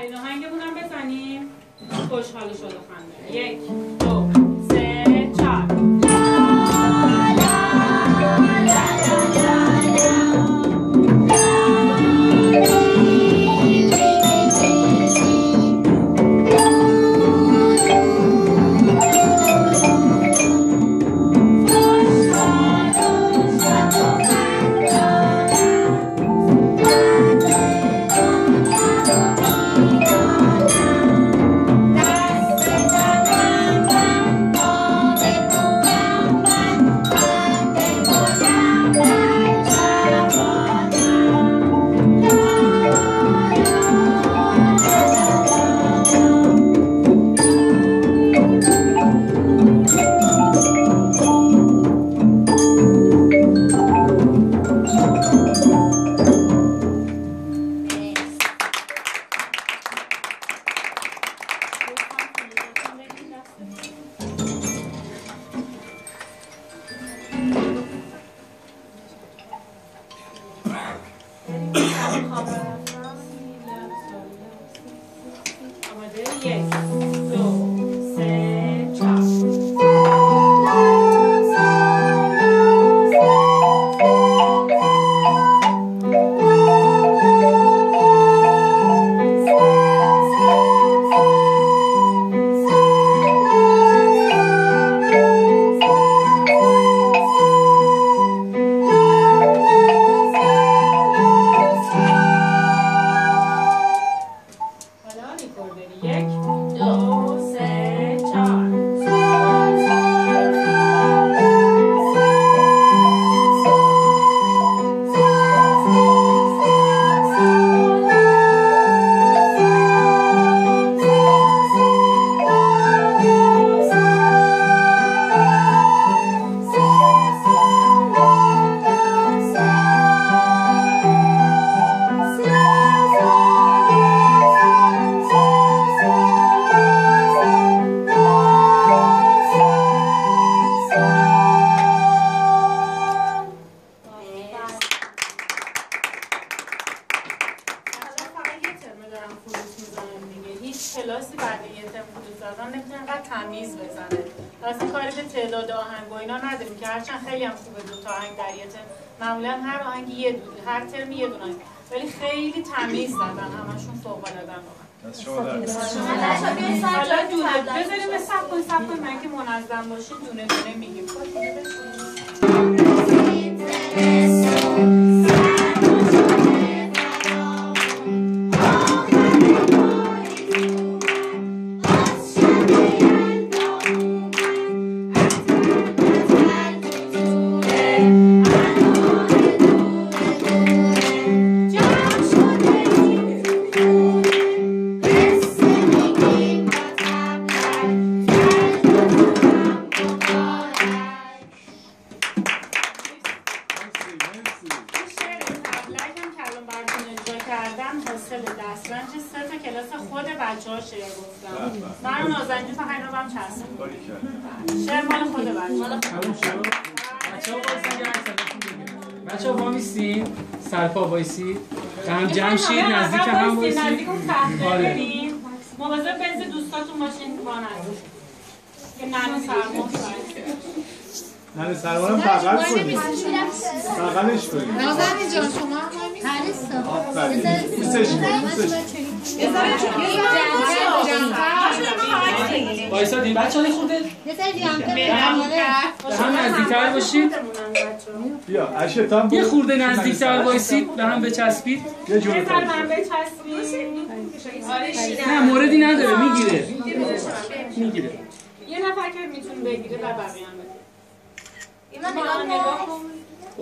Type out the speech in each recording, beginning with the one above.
آخرین آهنگمون هم بزنیم. خوشحال شد و خنده. 1 2 3 4. کلاسی بعد یه ترم فلوت زدن نمیتونه اینقدر تمیز بزنه. واسه کاری به تعداد آهنگ و اینا نداریم که هرچند خیلی هم خوبه 2 تا آهنگ در یه ترم. معمولا هر آهنگ یه دونه، هر ترم یه دونه آهنگ. ولی خیلی تمیز زدن، همشون فوق‌العاده‌ن واقعا. حالا دونه بذاریم صبر کن من که منظم باشیم دونه دونه میگیم. حاصل دسترنج 3 تا کلاس خود بچه‌ها شعر گفتم. من و نازنین فقط اینا رو هم چسبون. شعر مال خود بچه‌ها. بچه‌ها وامیستین، سرپا وایسی. هم جمع شید نزدیک هم وایسی. نزدیک اون تخته بریم. مواظب بنز دوستاتون باشین وان هست. که ننه سرما ننه سرما رو بغل کنید. بغلش کنید. نازنین جان شما وایسادین بچه‌ها خورده هم نزدیک‌تر باشید. بیا عشقم یه خورده نزدیک‌تر وایسید به هم بچسبید. یه جوری من بچسبید. نه موردی نداره میگیره. یه نفر که میتونه بگیره و بقیه هم بگیره. اینا نگاه کن.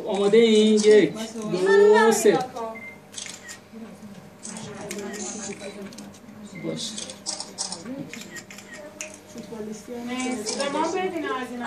آماده این 1 2 3 باش. به ما بدین از این